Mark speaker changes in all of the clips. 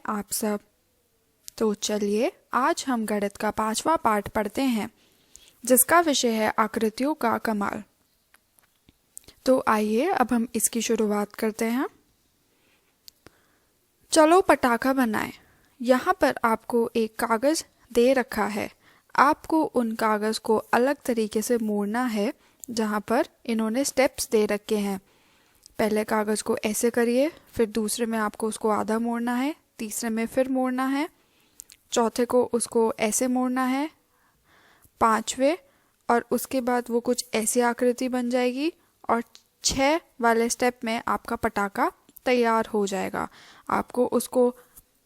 Speaker 1: आप सब। तो चलिए आज हम गणित का 5वां पाठ पढ़ते हैं जिसका विषय है आकृतियों का कमाल। तो आइए अब हम इसकी शुरुआत करते हैं। चलो पटाखा बनाएं। यहाँ पर आपको एक कागज दे रखा है। आपको उन कागज को अलग तरीके से मोड़ना है जहाँ पर इन्होंने स्टेप्स दे रखे हैं। पहले कागज को ऐसे करिए, फिर दूसरे में आपको उसको आधा मोड़ना है, तीसरे में फिर मोड़ना है, चौथे को उसको ऐसे मोड़ना है, पांचवे, और उसके बाद वो कुछ ऐसी आकृति बन जाएगी और 6 वाले स्टेप में आपका पटाखा तैयार हो जाएगा। आपको उसको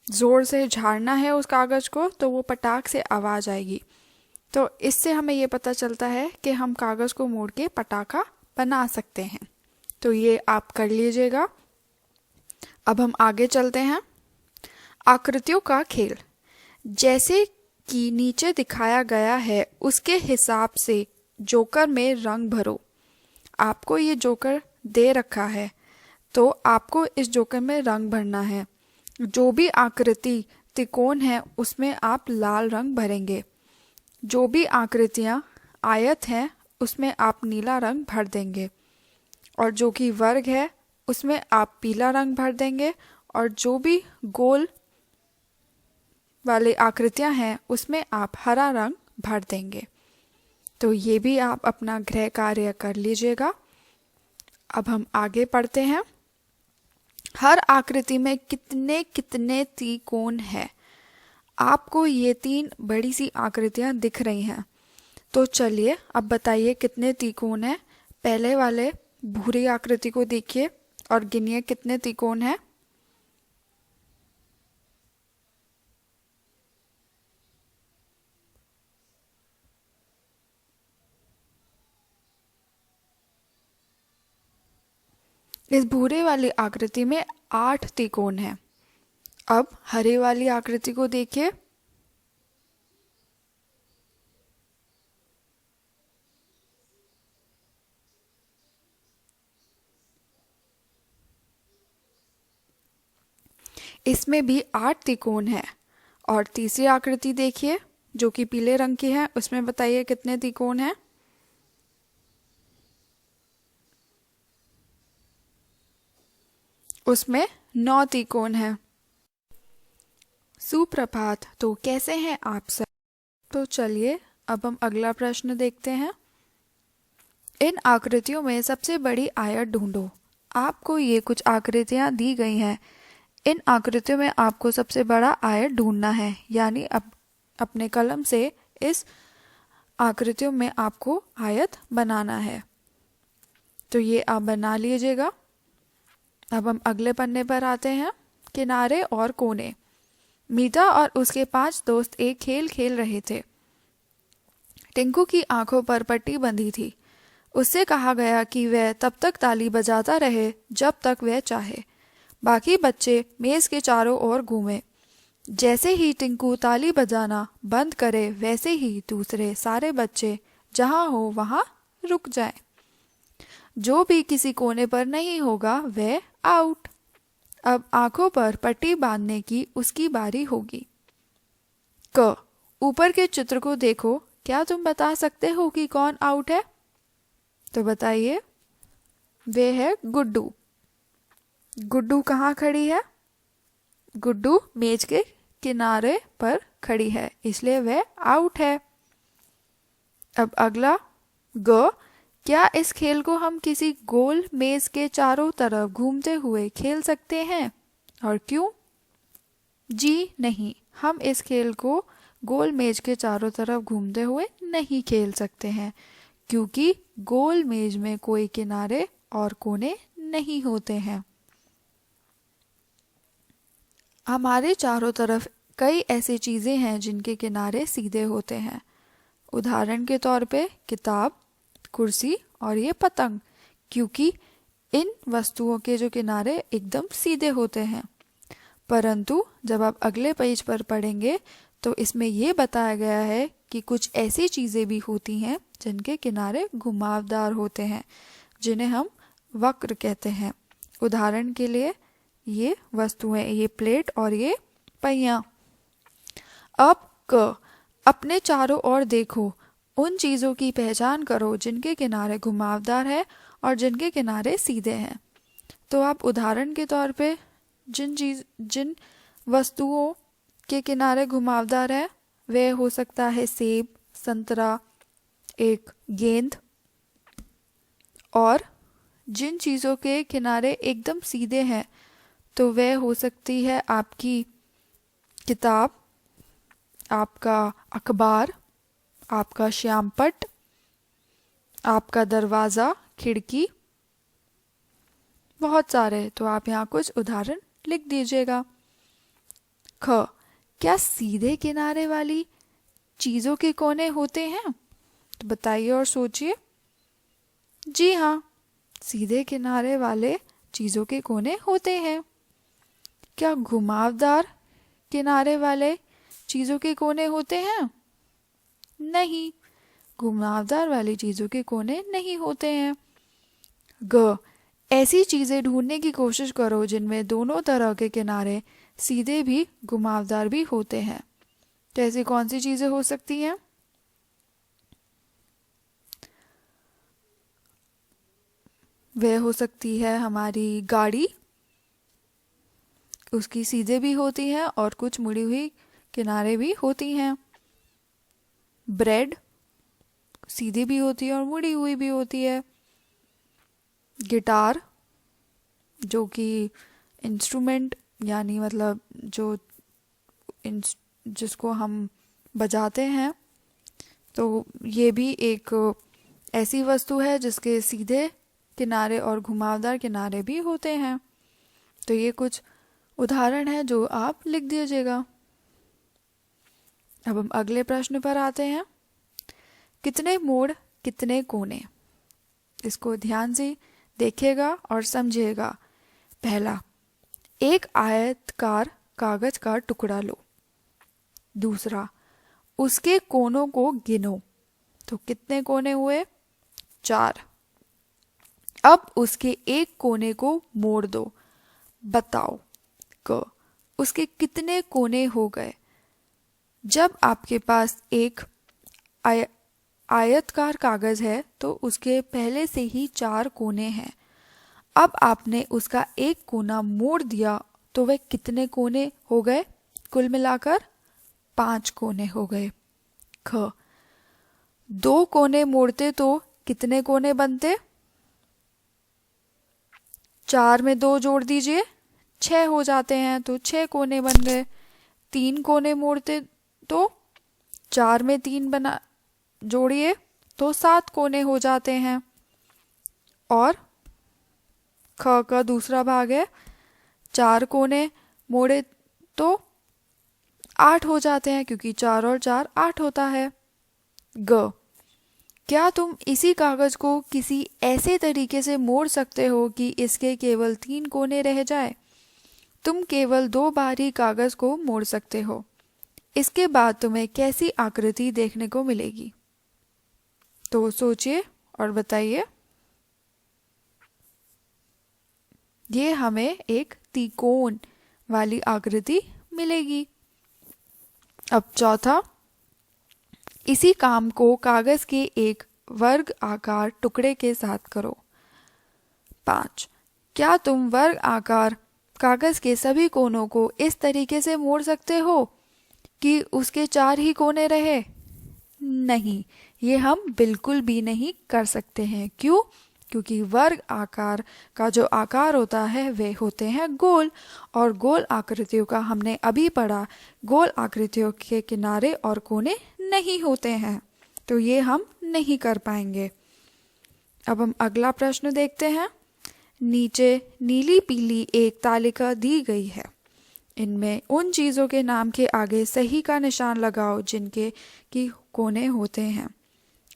Speaker 1: ज़ोर से झाड़ना है उस कागज़ को, तो वो पटाख से आवाज़ आएगी। तो इससे हमें ये पता चलता है कि हम कागज़ को मोड़ के पटाखा बना सकते हैं। तो ये आप कर लीजिएगा। अब हम आगे चलते हैं। आकृतियों का खेल। जैसे कि नीचे दिखाया गया है उसके हिसाब से जोकर में रंग भरो। आपको ये जोकर दे रखा है तो आपको इस जोकर में रंग भरना है। जो भी आकृति त्रिकोण है उसमें आप लाल रंग भरेंगे। जो भी आकृतियाँ आयत हैं उसमें आप नीला रंग भर देंगे, और जो कि वर्ग है उसमें आप पीला रंग भर देंगे, और जो भी गोल वाली आकृतियां हैं उसमें आप हरा रंग भर देंगे। तो ये भी आप अपना गृह कार्य कर लीजिएगा। अब हम आगे पढ़ते हैं। हर आकृति में कितने कितने त्रिकोण है। आपको ये 3 बड़ी सी आकृतियां दिख रही हैं। तो चलिए अब बताइए कितने त्रिकोण हैं। पहले वाले भूरी आकृति को देखिए और गिनिए कितने त्रिकोण हैं। इस भूरे वाली आकृति में 8 त्रिकोण हैं। अब हरे वाली आकृति को देखिए। इसमें भी 8 त्रिकोण हैं। और तीसरी आकृति देखिए जो कि पीले रंग की है, उसमें बताइए कितने त्रिकोण हैं। उसमें 9 त्रिकोण हैं। सुप्रभात। तो कैसे हैं आप सब। तो चलिए अब हम अगला प्रश्न देखते हैं। इन आकृतियों में सबसे बड़ी आयत ढूंढो। आपको ये कुछ आकृतियां दी गई हैं। इन आकृतियों में आपको सबसे बड़ा आयत ढूंढना है, यानी अपने कलम से इस आकृतियों में आपको आयत बनाना है। तो ये आप बना लीजिएगा। अब हम अगले पन्ने पर आते हैं। किनारे और कोने। मीता और उसके 5 दोस्त एक खेल खेल रहे थे। टिंकू की आंखों पर पट्टी बंधी थी। उससे कहा गया कि वह तब तक ताली बजाता रहे जब तक वह चाहे। बाकी बच्चे मेज के चारों ओर घूमे। जैसे ही टिंकू ताली बजाना बंद करे वैसे ही दूसरे सारे बच्चे जहां हो वहां रुक जाएं। जो भी किसी कोने पर नहीं होगा वह आउट। अब आंखों पर पट्टी बांधने की उसकी बारी होगी। क। ऊपर के चित्र को देखो। क्या तुम बता सकते हो कि कौन आउट है। तो बताइए। वे है गुड्डू। गुड्डू कहाँ खड़ी है। गुड्डू मेज के किनारे पर खड़ी है, इसलिए वह आउट है। अब अगला ग। क्या इस खेल को हम किसी गोल मेज के चारों तरफ घूमते हुए खेल सकते हैं, और क्यों। जी नहीं, हम इस खेल को गोल मेज के चारों तरफ घूमते हुए नहीं खेल सकते हैं, क्योंकि गोल मेज में कोई किनारे और कोने नहीं होते हैं। हमारे चारों तरफ कई ऐसी चीज़ें हैं जिनके किनारे सीधे होते हैं। उदाहरण के तौर पे किताब, कुर्सी और ये पतंग, क्योंकि इन वस्तुओं के जो किनारे एकदम सीधे होते हैं। परंतु जब आप अगले पेज पर पढ़ेंगे तो इसमें ये बताया गया है कि कुछ ऐसी चीज़ें भी होती हैं जिनके किनारे घुमावदार होते हैं, जिन्हें हम वक्र कहते हैं। उदाहरण के लिए ये वस्तुएं, ये प्लेट और ये पहिया। अब क, अपने चारों ओर देखो, उन चीजों की पहचान करो जिनके किनारे घुमावदार है और जिनके किनारे सीधे हैं। तो आप उदाहरण के तौर पे जिन वस्तुओं के किनारे घुमावदार है वह हो सकता है सेब, संतरा, एक गेंद। और जिन चीज़ों के किनारे एकदम सीधे हैं तो वह हो सकती है आपकी किताब, आपका अखबार, आपका श्यामपट्ट, आपका दरवाज़ा, खिड़की, बहुत सारे। तो आप यहाँ कुछ उदाहरण लिख दीजिएगा। ख, क्या सीधे किनारे वाली चीज़ों के कोने होते हैं? तो बताइए और सोचिए। जी हाँ, सीधे किनारे वाले चीज़ों के कोने होते हैं। क्या घुमावदार किनारे वाले चीज़ों के कोने होते हैं? नहीं, घुमावदार वाली चीज़ों के कोने नहीं होते हैं। ग, ऐसी चीज़ें ढूंढने की कोशिश करो जिनमें दोनों तरह के किनारे सीधे भी घुमावदार भी होते हैं। तो ऐसी कौन सी चीज़ें हो सकती हैं? वह हो सकती है हमारी गाड़ी, उसकी सीधे भी होती है और कुछ मुड़ी हुई किनारे भी होती हैं। ब्रेड सीधी भी होती है और मुड़ी हुई भी होती है। गिटार, जो कि इंस्ट्रूमेंट यानी मतलब जिसको हम बजाते हैं, तो ये भी एक ऐसी वस्तु है जिसके सीधे किनारे और घुमावदार किनारे भी होते हैं। तो ये कुछ उदाहरण है जो आप लिख दीजिएगा। अब हम अगले प्रश्न पर आते हैं। कितने मोड़, कितने कोने? इसको ध्यान से देखिएगा और समझिएगा। पहला, एक आयताकार कागज का टुकड़ा लो। दूसरा, उसके कोनों को गिनो। तो कितने कोने हुए? 4। अब उसके एक कोने को मोड़ दो। बताओ क, उसके कितने कोने हो गए? जब आपके पास एक आयताकार कागज है तो उसके पहले से ही 4 कोने हैं। अब आपने उसका एक कोना मोड़ दिया तो वह कितने कोने हो गए? कुल मिलाकर 5 कोने हो गए। ख, 2 कोने मोड़ते तो कितने कोने बनते? 4 में 2 जोड़ दीजिए, 6 हो जाते हैं, तो 6 कोने बन गए। 3 कोने मोड़ते तो 4 में 3 बना जोड़िए तो 7 कोने हो जाते हैं। और ख का दूसरा भाग है, 4 कोने मोड़े तो 8 हो जाते हैं, क्योंकि 4 और 4 8 होता है। ग, क्या तुम इसी कागज को किसी ऐसे तरीके से मोड़ सकते हो कि इसके केवल 3 कोने रह जाए? तुम केवल 2 बार ही कागज को मोड़ सकते हो। इसके बाद तुम्हें कैसी आकृति देखने को मिलेगी? तो सोचिए और बताइए। ये हमें एक त्रिकोण वाली आकृति मिलेगी। अब चौथा, इसी काम को कागज के एक वर्ग आकार टुकड़े के साथ करो। 5, क्या तुम वर्ग आकार कागज के सभी कोनों को इस तरीके से मोड़ सकते हो कि उसके 4 ही कोने रहे? नहीं, ये हम बिल्कुल भी नहीं कर सकते हैं। क्यों? क्योंकि वर्ग आकार का जो आकार होता है वे होते हैं गोल, और गोल आकृतियों का हमने अभी पढ़ा, गोल आकृतियों के किनारे और कोने नहीं होते हैं, तो ये हम नहीं कर पाएंगे। अब हम अगला प्रश्न देखते हैं। नीचे नीली पीली एक तालिका दी गई है। इनमें उन चीज़ों के नाम के आगे सही का निशान लगाओ जिनके की कोने होते हैं।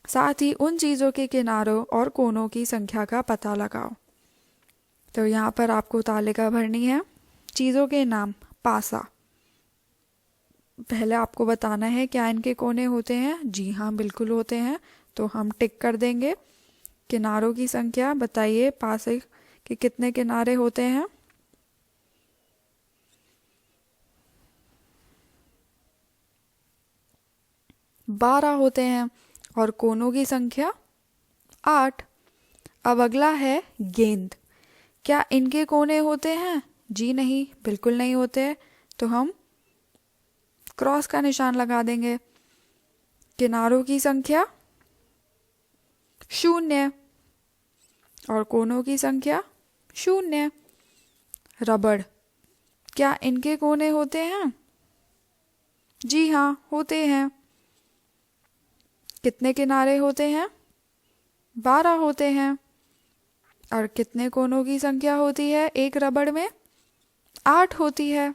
Speaker 1: साथ ही उन चीज़ों के किनारों और कोनों की संख्या का पता लगाओ। तो यहाँ पर आपको तालिका भरनी है। चीज़ों के नाम, पासा। पहले आपको बताना है क्या इनके कोने होते हैं। जी हाँ, बिल्कुल होते हैं, तो हम टिक कर देंगे। किनारों की संख्या बताइए, पासे के कितने किनारे होते हैं? 12 होते हैं और कोनों की संख्या 8। अब अगला है गेंद। क्या इनके कोने होते हैं? जी नहीं, बिल्कुल नहीं होते। तो हम क्रॉस का निशान लगा देंगे। किनारों की संख्या 0 और कोनों की संख्या 0। रबड़, क्या इनके कोने होते हैं? जी हाँ, होते हैं। कितने किनारे होते हैं? 12 होते हैं। और कितने कोनों की संख्या होती है एक रबड़ में? 8 होती है।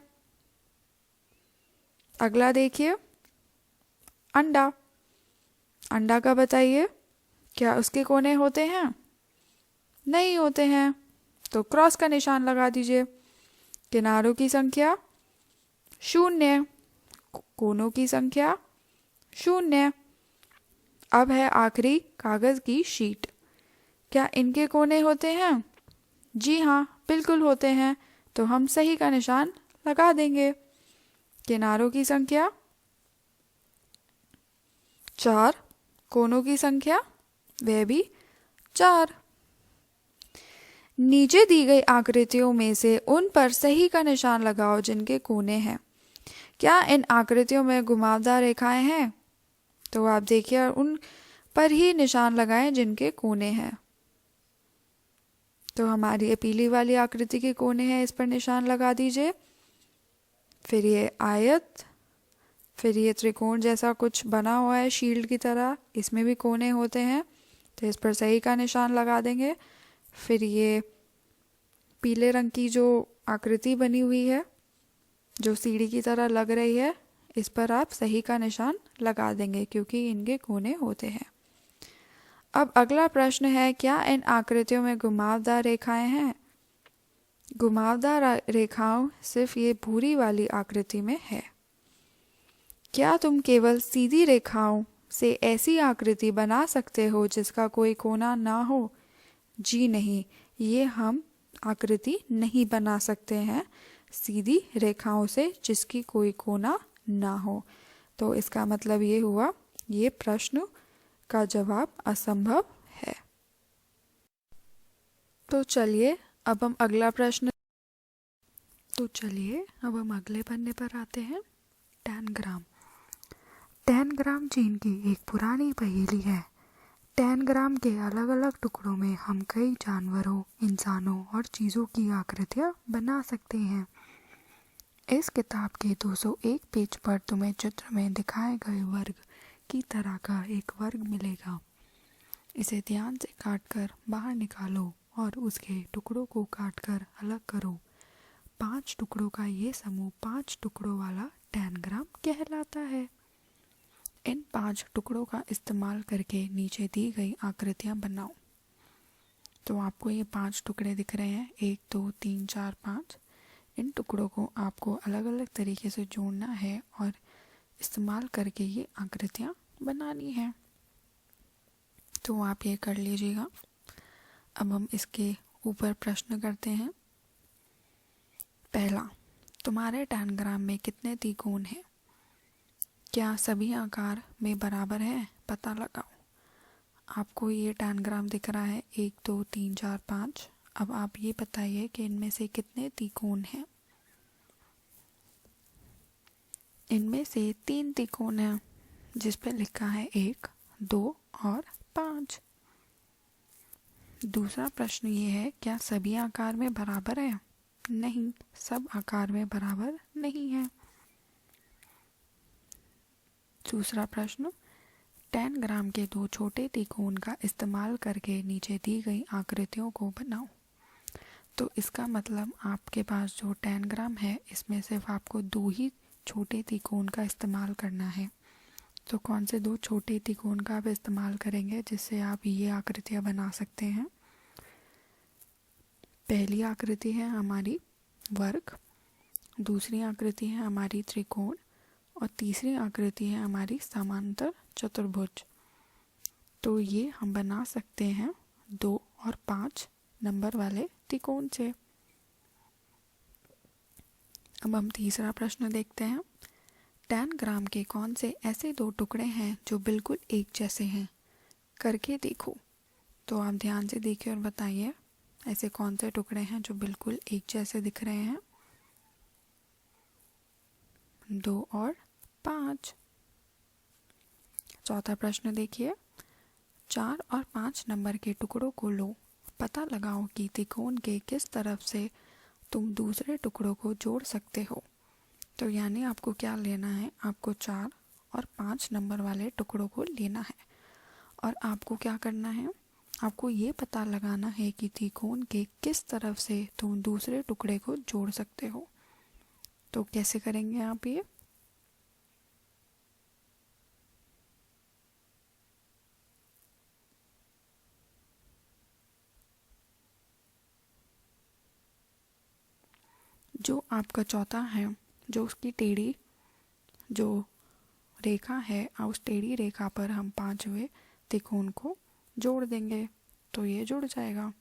Speaker 1: अगला देखिए, अंडा। अंडा का बताइए, क्या उसके कोने होते हैं? नहीं होते हैं। तो क्रॉस का निशान लगा दीजिए। किनारों की संख्या 0, कोनों की संख्या 0। अब है आखिरी कागज की शीट। क्या इनके कोने होते हैं? जी हाँ, बिल्कुल होते हैं। तो हम सही का निशान लगा देंगे। किनारों की संख्या 4, कोनों की संख्या वह भी 4। नीचे दी गई आकृतियों में से उन पर सही का निशान लगाओ जिनके कोने हैं। क्या इन आकृतियों में घुमावदार रेखाएं हैं? तो आप देखिए उन पर ही निशान लगाएं जिनके कोने हैं। तो हमारी ये पीली वाली आकृति के कोने हैं, इस पर निशान लगा दीजिए। फिर ये आयत, फिर ये त्रिकोण जैसा कुछ बना हुआ है शील्ड की तरह, इसमें भी कोने होते हैं, तो इस पर सही का निशान लगा देंगे। फिर ये पीले रंग की जो आकृति बनी हुई है, जो सीढ़ी की तरह लग रही है, इस पर आप सही का निशान लगा देंगे क्योंकि इनके कोने होते हैं। अब अगला प्रश्न है, क्या इन आकृतियों में घुमावदार रेखाएं हैं? घुमावदार रेखाओं सिर्फ ये भूरी वाली आकृति में है। क्या तुम केवल सीधी रेखाओं से ऐसी आकृति बना सकते हो जिसका कोई कोना ना हो? जी नहीं, ये हम आकृति नहीं बना सकते हैं सीधी रेखाओं से जिसकी कोई कोना ना हो। तो इसका मतलब ये हुआ, ये प्रश्न का जवाब असंभव है। तो चलिए अब हम अगले पन्ने पर आते हैं। टैनग्राम। टैनग्राम चीन की एक पुरानी पहेली है। टैनग्राम के अलग अलग टुकड़ों में हम कई जानवरों, इंसानों और चीज़ों की आकृतियाँ बना सकते हैं। इस किताब के 201 पेज पर तुम्हें चित्र में दिखाए गए वर्ग की तरह का एक वर्ग मिलेगा। इसे ध्यान से काटकर बाहर निकालो और उसके टुकड़ों को काटकर अलग करो। 5 टुकड़ों का ये समूह 5 टुकड़ों वाला टैनग्राम कहलाता है। इन 5 टुकड़ों का इस्तेमाल करके नीचे दी गई आकृतियाँ बनाओ। तो आपको ये 5 टुकड़े दिख रहे हैं, 1 2 3 4 5। इन टुकड़ों को आपको अलग अलग तरीके से जोड़ना है और इस्तेमाल करके ये आकृतियाँ बनानी है। तो आप ये कर लीजिएगा। अब हम इसके ऊपर प्रश्न करते हैं। पहला, तुम्हारे टैनग्राम में कितने त्रिकोण हैं? क्या सभी आकार में बराबर है? पता लगाओ। आपको ये टैनग्राम दिख रहा है 1 2 3 4 5। अब आप ये बताइए कि इनमें से कितने त्रिकोण हैं? इनमें से 3 त्रिकोण हैं जिस पे लिखा है 1 2 और 5। दूसरा प्रश्न ये है, क्या सभी आकार में बराबर है? नहीं, सब आकार में बराबर नहीं है। दूसरा प्रश्न, टैनग्राम के 2 छोटे त्रिकोण का इस्तेमाल करके नीचे दी गई आकृतियों को बनाओ। तो इसका मतलब आपके पास जो टैनग्राम है इसमें सिर्फ आपको 2 ही छोटे त्रिकोण का इस्तेमाल करना है। तो कौन से 2 छोटे त्रिकोण का आप इस्तेमाल करेंगे जिससे आप ये आकृतियाँ बना सकते हैं? पहली आकृति है हमारी वर्ग, दूसरी आकृति है हमारी त्रिकोण और तीसरी आकृति है हमारी समांतर चतुर्भुज। तो ये हम बना सकते हैं 2 और 5 नंबर वाले त्रिकोण से। अब हम तीसरा प्रश्न देखते हैं। 10 ग्राम के कौन से ऐसे दो टुकड़े हैं जो बिल्कुल एक जैसे हैं? करके देखो। तो आप ध्यान से देखिए और बताइए ऐसे कौन से टुकड़े हैं जो बिल्कुल एक जैसे दिख रहे हैं? 2 और 5। चौथा प्रश्न देखिए, 4 और 5 नंबर के टुकड़ों को लो, पता लगाओ कि त्रिकोण के किस तरफ से तुम दूसरे टुकड़ों को जोड़ सकते हो। तो यानी आपको क्या लेना है, आपको 4 और 5 नंबर वाले टुकड़ों को लेना है और आपको क्या करना है, आपको ये पता लगाना है कि त्रिकोण के किस तरफ से तुम दूसरे टुकड़े को जोड़ सकते हो। तो कैसे करेंगे आप ये? जो आपका चौथा है, जो उसकी टेढ़ी जो रेखा है, उस टेढ़ी रेखा पर हम 5वें त्रिकोण को जोड़ देंगे तो ये जुड़ जाएगा।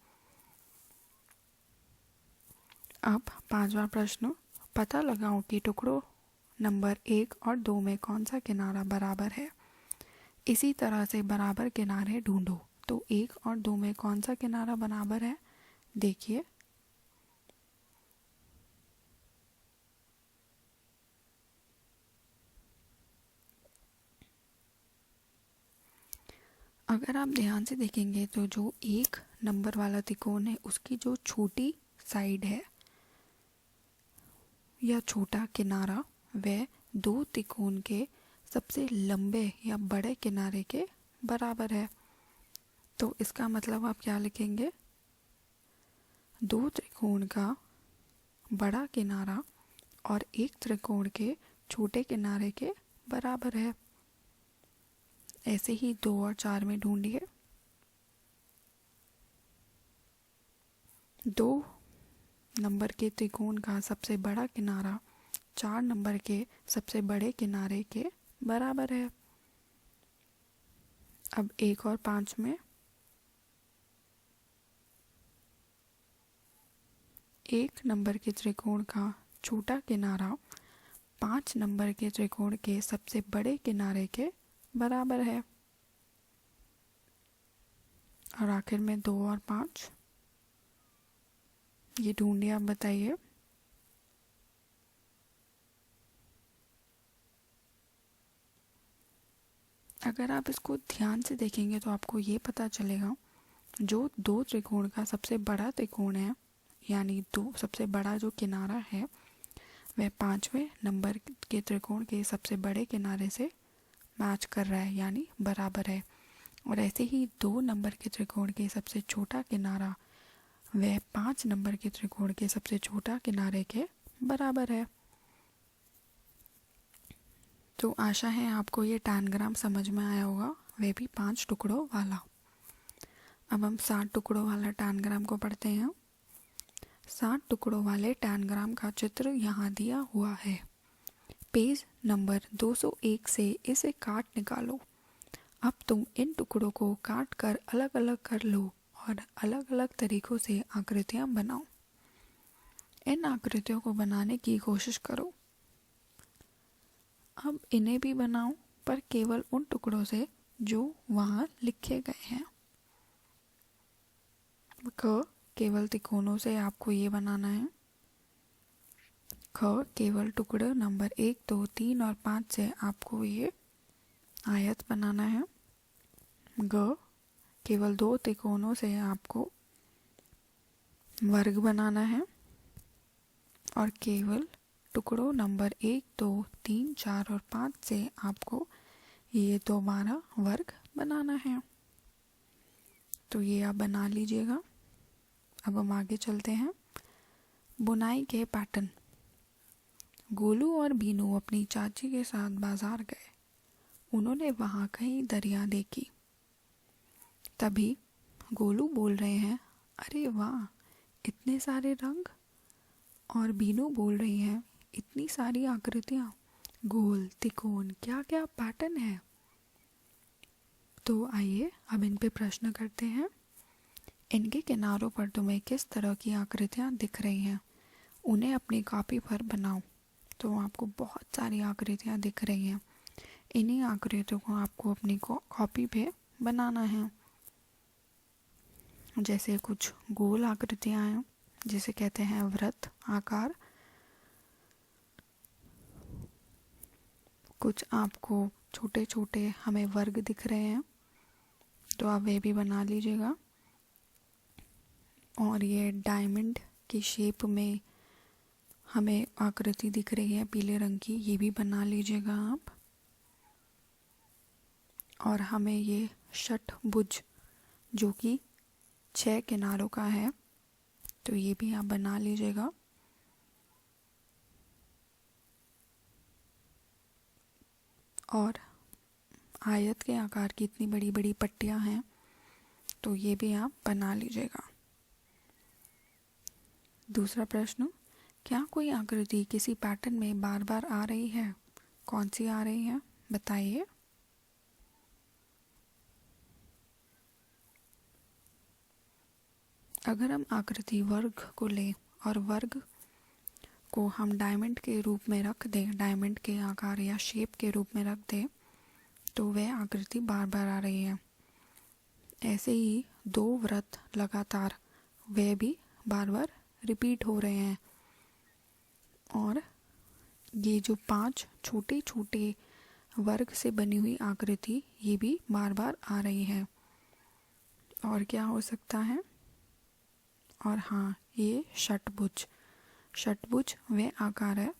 Speaker 1: अब 5वां प्रश्न, पता लगाओ कि टुकड़ों नंबर 1 और 2 में कौन सा किनारा बराबर है। इसी तरह से बराबर किनारे ढूंढो। तो 1 और 2 में कौन सा किनारा बराबर है? देखिए, अगर आप ध्यान से देखेंगे तो जो 1 नंबर वाला त्रिकोण है उसकी जो छोटी साइड है या छोटा किनारा, वह 2 त्रिकोण के सबसे लंबे या बड़े किनारे के बराबर है। तो इसका मतलब आप क्या लिखेंगे, 2 त्रिकोण का बड़ा किनारा और 1 त्रिकोण के छोटे किनारे के बराबर है। ऐसे ही 2 और 4 में ढूंढिए। 2 नंबर के त्रिकोण का सबसे बड़ा किनारा 4 नंबर के सबसे बड़े किनारे के बराबर है। अब 1 और 5 में, 1 नंबर के त्रिकोण का छोटा किनारा 5 नंबर के त्रिकोण के सबसे बड़े किनारे के बराबर है। और आखिर में 2 और 5, ये ढूंढिए, आप बताइए। अगर आप इसको ध्यान से देखेंगे तो आपको ये पता चलेगा, जो 2 त्रिकोण का सबसे बड़ा त्रिकोण है, यानी दो सबसे बड़ा जो किनारा है, वह 5वें नंबर के त्रिकोण के सबसे बड़े किनारे से मैच कर रहा है, यानी बराबर है। और ऐसे ही 2 नंबर के त्रिकोण के सबसे छोटा किनारा वह 5 नंबर के त्रिकोण के सबसे छोटा किनारे के बराबर है। तो आशा है आपको ये टैनग्राम समझ में आया होगा, वह भी 5 टुकड़ों वाला। अब हम 7 टुकड़ों वाला टैनग्राम को पढ़ते हैं। 7 टुकड़ों वाले टैनग्राम का चित्र यहाँ दिया हुआ है। पेज नंबर 201 से इसे काट निकालो। अब तुम इन टुकड़ों को काट कर अलग अलग कर लो और अलग अलग तरीकों से आकृतियाँ बनाओ। इन आकृतियों को बनाने की कोशिश करो। अब इन्हें भी बनाओ, पर केवल उन टुकड़ों से जो वहाँ लिखे गए हैं। केवल त्रिकोणों से आपको ये बनाना है। केवल टुकड़े नंबर 1, 2, 3 और 5 से आपको ये आयत बनाना है। केवल 2 त्रिकोणों से आपको वर्ग बनाना है। और केवल टुकड़ों नंबर 1, 2, 3, 4 और 5 से आपको ये दोबारा वर्ग बनाना है। तो ये आप बना लीजिएगा। अब हम आगे चलते हैं। बुनाई के पैटर्न। गोलू और बीनू अपनी चाची के साथ बाजार गए। उन्होंने वहाँ कई दरिया देखी। तभी गोलू बोल रहे हैं, अरे वाह, इतने सारे रंग। और बीनू बोल रही हैं, इतनी सारी आकृतियाँ, गोल, त्रिकोण, क्या क्या पैटर्न है। तो आइए अब इन पे प्रश्न करते हैं। इनके किनारों पर तुम्हें किस तरह की आकृतियाँ दिख रही हैं, उन्हें अपनी कॉपी पर बनाओ। तो आपको बहुत सारी आकृतियाँ दिख रही हैं। इन्हीं आकृतियों को आपको अपनी कॉपी पे बनाना है। जैसे कुछ गोल आकृतियाँ हैं जिसे कहते हैं वृत्त आकार, कुछ आपको छोटे छोटे हमें वर्ग दिख रहे हैं तो आप वे भी बना लीजिएगा। और ये डायमंड की शेप में हमें आकृति दिख रही है पीले रंग की, ये भी बना लीजिएगा आप। और हमें ये षटभुज जो कि 6 किनारों का है तो ये भी आप बना लीजिएगा। और आयत के आकार की इतनी बड़ी बड़ी पट्टियां हैं तो ये भी आप बना लीजिएगा। दूसरा प्रश्न, क्या कोई आकृति किसी पैटर्न में बार बार आ रही है? कौन सी आ रही है बताइए। अगर हम आकृति वर्ग को लें और वर्ग को हम डायमंड के रूप में रख दें, डायमंड के आकार या शेप के रूप में रख दें तो वह आकृति बार बार आ रही है। ऐसे ही 2 वृत्त लगातार वे भी बार बार रिपीट हो रहे हैं। और ये जो 5 छोटे छोटे वर्ग से बनी हुई आकृति ये भी बार बार आ रही है। और क्या हो सकता है? और हाँ, ये षटभुज, षटभुज वह आकार है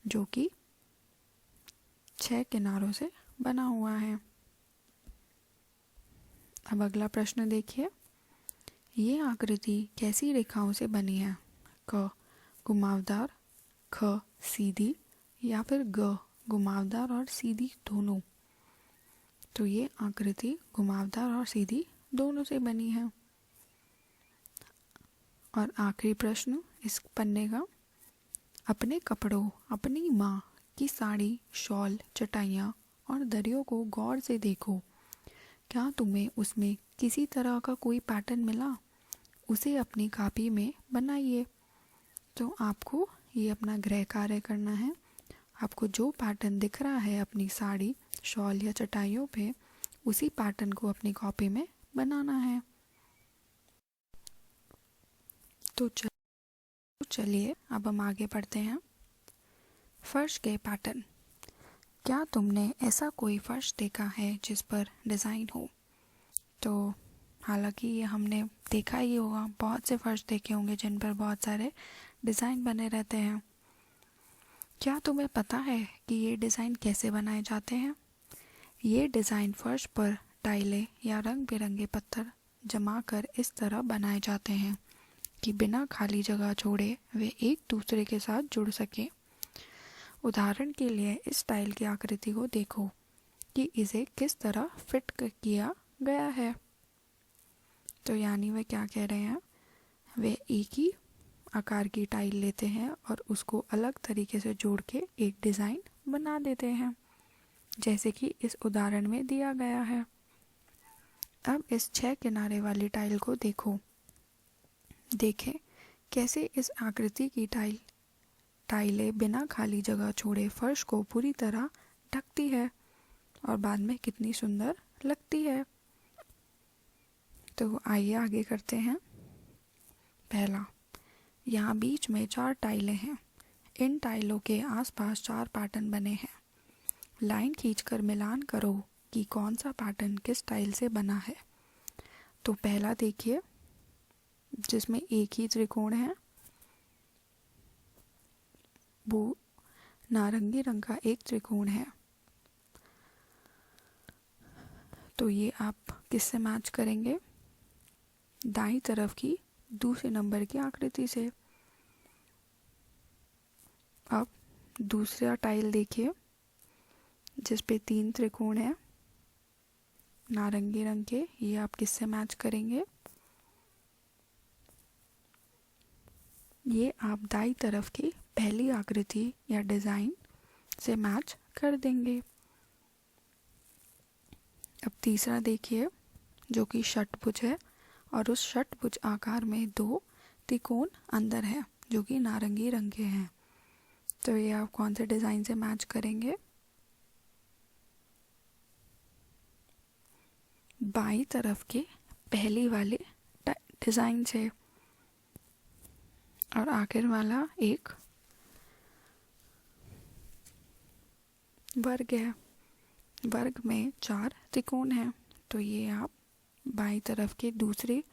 Speaker 1: जो कि 6 किनारों से बना हुआ है। अब अगला प्रश्न देखिए, ये आकृति कैसी रेखाओं से बनी है? क घुमावदार, ख सीधी, या फिर ग घुमावदार और सीधी दोनों। तो ये आकृति घुमावदार और सीधी दोनों से बनी है। और आखिरी प्रश्न इस पन्ने का, अपने कपड़ों, अपनी माँ की साड़ी, शॉल, चटाइयाँ और दरियों को गौर से देखो। क्या तुम्हें उसमें किसी तरह का कोई पैटर्न मिला? उसे अपनी कॉपी में बनाइए। तो आपको ये अपना गृह कार्य करना है। आपको जो पैटर्न दिख रहा है अपनी साड़ी, शॉल या चटाइयों पे, उसी पैटर्न को अपनी कॉपी में बनाना है। तो चलिए अब हम आगे बढ़ते हैं। फर्श के पैटर्न। क्या तुमने ऐसा कोई फर्श देखा है जिस पर डिज़ाइन हो? तो हालांकि ये हमने देखा ही होगा, बहुत से फर्श देखे होंगे जिन पर बहुत सारे डिज़ाइन बने रहते हैं। क्या तुम्हें पता है कि ये डिज़ाइन कैसे बनाए जाते हैं? ये डिज़ाइन फर्श पर टाइलें या रंग बिरंगे पत्थर जमा कर इस तरह बनाए जाते हैं कि बिना खाली जगह छोड़े वे एक दूसरे के साथ जुड़ सके। उदाहरण के लिए इस टाइल की आकृति को देखो कि इसे किस तरह फिट किया गया है। तो यानी वे क्या कह रहे हैं, वे एक ही आकार की टाइल लेते हैं और उसको अलग तरीके से जोड़ के एक डिज़ाइन बना देते हैं, जैसे कि इस उदाहरण में दिया गया है। अब इस 6 किनारे वाली टाइल को देखो, देखें कैसे इस आकृति की टाइलें बिना खाली जगह छोड़े फर्श को पूरी तरह ढकती है और बाद में कितनी सुंदर लगती है। तो आइए आगे करते हैं। पहला, यहाँ बीच में 4 टाइलें हैं। इन टाइलों के आसपास 4 पैटर्न बने हैं। लाइन खींचकर मिलान करो कि कौन सा पैटर्न किस टाइल से बना है। तो पहला देखिए, जिसमें एक ही त्रिकोण है, वो नारंगी रंग का एक त्रिकोण है। तो ये आप किससे मैच करेंगे? दाईं तरफ की दूसरे नंबर की आकृति से। अब दूसरा टाइल देखिए जिस पे 3 त्रिकोण है नारंगी रंग के, ये आप किससे मैच करेंगे? ये आप दाईं तरफ की पहली आकृति या डिज़ाइन से मैच कर देंगे। अब तीसरा देखिए जो कि षटभुज है और उस षटभुज आकार में 2 त्रिकोण अंदर है जो कि नारंगी रंग के हैं। तो ये आप कौन से डिज़ाइन से मैच करेंगे? बाईं तरफ के पहली वाले डिज़ाइन से, और आखिर वाला एक वर्ग है। वर्ग में 4 त्रिकोण हैं, तो ये आप बाईं तरफ के दूसरे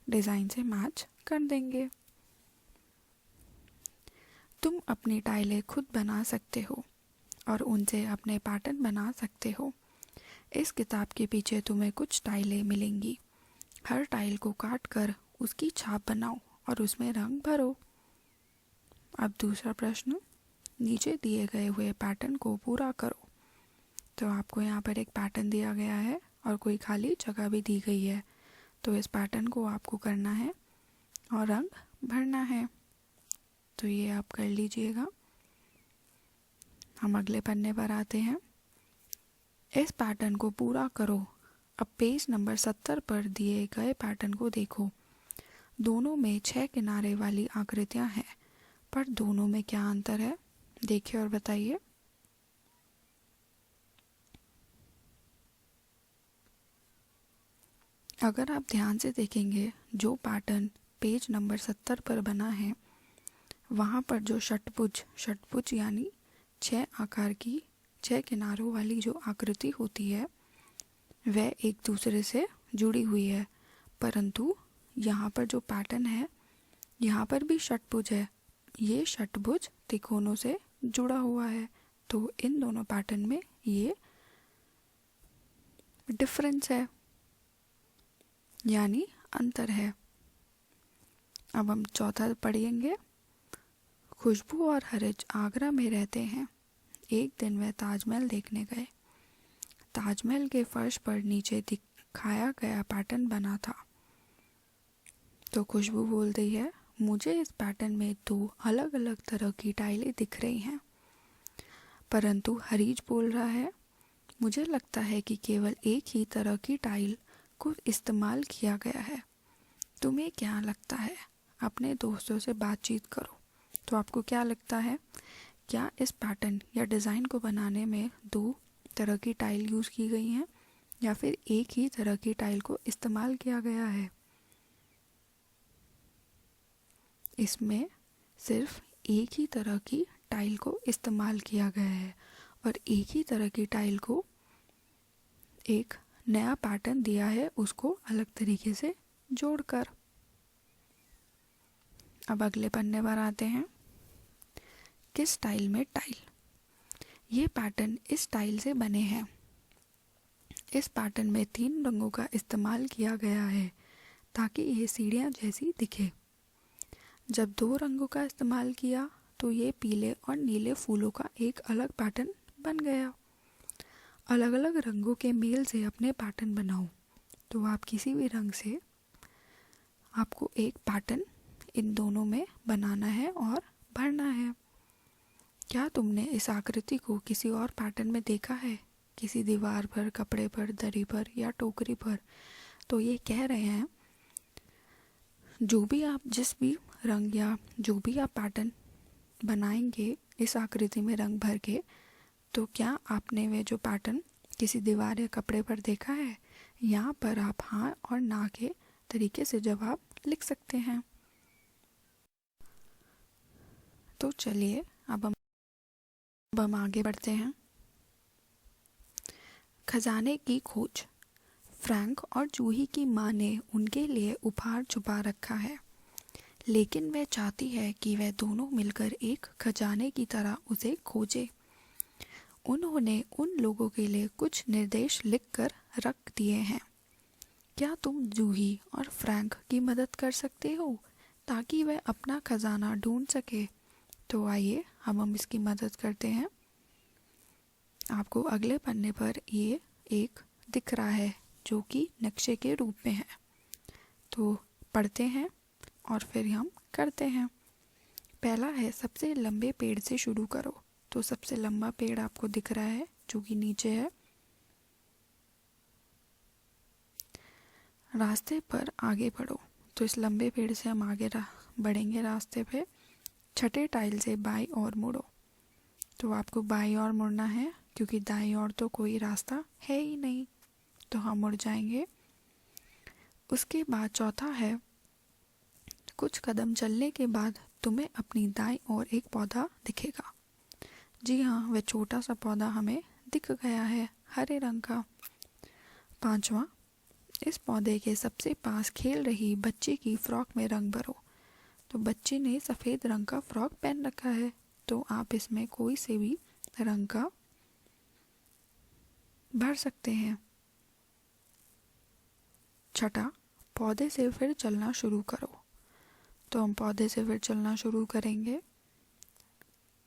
Speaker 1: डिज़ाइन से मैच कर देंगे। तुम अपनी टाइलें खुद बना सकते हो और उनसे अपने पैटर्न बना सकते हो। इस किताब के पीछे तुम्हें कुछ टाइलें मिलेंगी। हर टाइल को काट कर उसकी छाप बनाओ और उसमें रंग भरो। अब दूसरा प्रश्न, नीचे दिए गए हुए पैटर्न को पूरा करो। तो आपको यहाँ पर एक पैटर्न दिया गया है और कोई खाली जगह भी दी गई है, तो इस पैटर्न को आपको करना है और रंग भरना है। तो ये आप कर लीजिएगा। हम अगले पन्ने पर आते हैं। इस पैटर्न को पूरा करो। अब पेज नंबर 70 पर दिए गए पैटर्न को देखो। दोनों में 6 किनारे वाली आकृतियां हैं, पर दोनों में क्या अंतर है? देखिए और बताइए। अगर आप ध्यान से देखेंगे, जो पैटर्न पेज नंबर 70 पर बना है, वहाँ पर जो षटभुज यानी 6 आकार की 6 किनारों वाली जो आकृति होती है, वह एक दूसरे से जुड़ी हुई है। परंतु यहाँ पर जो पैटर्न है, यहाँ पर भी षटभुज है। ये षटभुज त्रिकोणों से जुड़ा हुआ है। तो इन दोनों पैटर्न में ये डिफरेंस है, यानी अंतर है। अब हम चौथा पढ़ेंगे। खुशबू और हरिज आगरा में रहते हैं। एक दिन वह ताजमहल देखने गए। ताजमहल के फर्श पर नीचे दिखाया गया पैटर्न बना था। तो खुशबू बोल रही है, मुझे इस पैटर्न में 2 अलग अलग तरह की टाइलें दिख रही हैं। परंतु हरीज बोल रहा है, मुझे लगता है कि केवल एक ही तरह की टाइल को इस्तेमाल किया गया है। तुम्हें क्या लगता है? अपने दोस्तों से बातचीत करो। तो आपको क्या लगता है, क्या इस पैटर्न या डिज़ाइन को बनाने में 2 तरह की टाइल यूज़ की गई हैं या फिर एक ही तरह की टाइल को इस्तेमाल किया गया है? इसमें सिर्फ एक ही तरह की टाइल को इस्तेमाल किया गया है और एक ही तरह की टाइल को एक नया पैटर्न दिया है, उसको अलग तरीके से जोड़कर। अब अगले पन्ने पर आते हैं। किस स्टाइल में टाइल? ये पैटर्न इस स्टाइल से बने हैं। इस पैटर्न में 3 रंगों का इस्तेमाल किया गया है ताकि ये सीढ़ियाँ जैसी दिखे। जब 2 रंगों का इस्तेमाल किया तो ये पीले और नीले फूलों का एक अलग पैटर्न बन गया। अलग अलग रंगों के मेल से अपने पैटर्न बनाओ। तो आप किसी भी रंग से आपको एक पैटर्न इन दोनों में बनाना है और भरना है। क्या तुमने इस आकृति को किसी और पैटर्न में देखा है? किसी दीवार पर, कपड़े पर, दरी पर या टोकरी पर? तो ये कह रहे हैं, जो भी आप जिस भी रंग या जो भी आप पैटर्न बनाएंगे इस आकृति में रंग भर के, तो क्या आपने वे जो पैटर्न किसी दीवार या कपड़े पर देखा है? यहाँ पर आप हाँ और ना के तरीके से जवाब लिख सकते हैं। तो चलिए अब हम आगे बढ़ते हैं। खजाने की खोज। फ्रैंक और जूही की माँ ने उनके लिए उपहार छुपा रखा है, लेकिन वह चाहती है कि वह दोनों मिलकर एक खजाने की तरह उसे खोजे। उन्होंने उन लोगों के लिए कुछ निर्देश लिखकर रख दिए हैं। क्या तुम जूही और फ्रैंक की मदद कर सकते हो ताकि वह अपना खजाना ढूंढ सके? तो आइए हम इसकी मदद करते हैं। आपको अगले पन्ने पर ये एक दिख रहा है जो कि नक्शे के रूप में है। तो पढ़ते हैं और फिर हम करते हैं। पहला है, सबसे लंबे पेड़ से शुरू करो। तो सबसे लंबा पेड़ आपको दिख रहा है जो कि नीचे है। रास्ते पर आगे बढ़ो। तो इस लंबे पेड़ से हम आगे बढ़ेंगे रास्ते पे। छठे टाइल से बाईं ओर मुड़ो। तो आपको बाईं ओर मुड़ना है, क्योंकि दाईं ओर तो कोई रास्ता है ही नहीं, तो हम मुड़ जाएंगे। उसके बाद चौथा है, कुछ कदम चलने के बाद तुम्हें अपनी दाईं ओर एक पौधा दिखेगा। जी हाँ, वह छोटा सा पौधा हमें दिख गया है, हरे रंग का। पांचवा, इस पौधे के सबसे पास खेल रही बच्ची की फ्रॉक में रंग भरो। तो बच्ची ने सफ़ेद रंग का फ्रॉक पहन रखा है, तो आप इसमें कोई से भी रंग का भर सकते हैं। छठा, पौधे से फिर चलना शुरू करो। तो हम पौधे से फिर चलना शुरू करेंगे।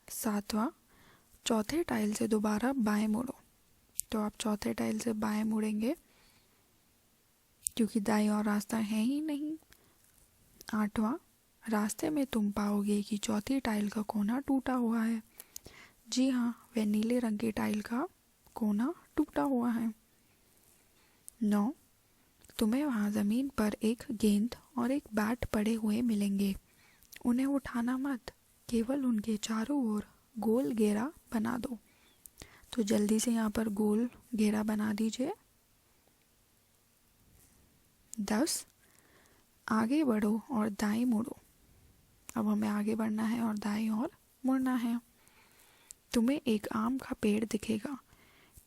Speaker 1: सातवां, चौथे टाइल से दोबारा बाएं मुड़ो। तो आप चौथे टाइल से बाएं मुड़ेंगे, क्योंकि दाईं ओर रास्ता है ही नहीं। आठवां, रास्ते में तुम पाओगे कि चौथी टाइल का कोना टूटा हुआ है। जी हाँ, वह नीले रंग की टाइल का कोना टूटा हुआ है। 9, तुम्हें वहाँ ज़मीन पर एक गेंद और एक बैट पड़े हुए मिलेंगे। उन्हें उठाना मत, केवल उनके चारों ओर गोल घेरा बना दो। तो जल्दी से यहाँ पर गोल घेरा बना दीजिए। 10, आगे बढ़ो और दाएं मुड़ो। अब हमें आगे बढ़ना है और दाएं ओर मुड़ना है। तुम्हें एक आम का पेड़ दिखेगा।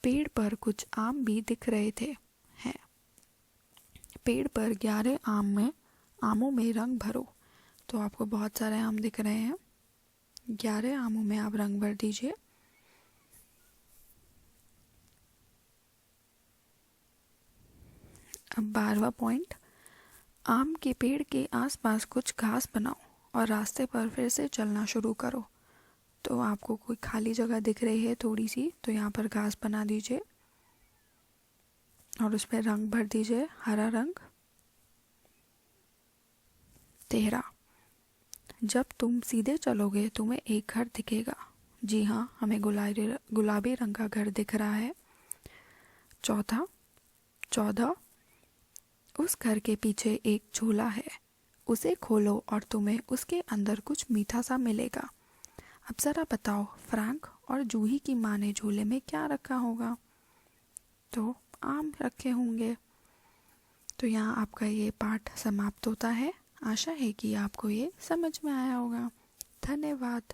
Speaker 1: पेड़ पर कुछ आम भी दिख रहे थे हैं। पेड़ पर 11 आमों में रंग भरो। तो आपको बहुत सारे आम दिख रहे हैं, 11 आमों में आप रंग भर दीजिए। अब 12वां पॉइंट, आम के पेड़ के आसपास कुछ घास बनाओ और रास्ते पर फिर से चलना शुरू करो। तो आपको कोई खाली जगह दिख रही है थोड़ी सी, तो यहाँ पर घास बना दीजिए और उस पर रंग भर दीजिए, हरा रंग। 13, जब तुम सीधे चलोगे तुम्हें एक घर दिखेगा। जी हाँ, हमें गुलाबी रंग का घर दिख रहा है। 14, उस घर के पीछे एक झोला है, उसे खोलो और तुम्हें उसके अंदर कुछ मीठा सा मिलेगा। अब ज़रा बताओ, फ्रैंक और जूही की माँ ने झोले में क्या रखा होगा? तो आम रखे होंगे। तो यहाँ आपका ये पाठ समाप्त होता है। आशा है कि आपको ये समझ में आया होगा। धन्यवाद।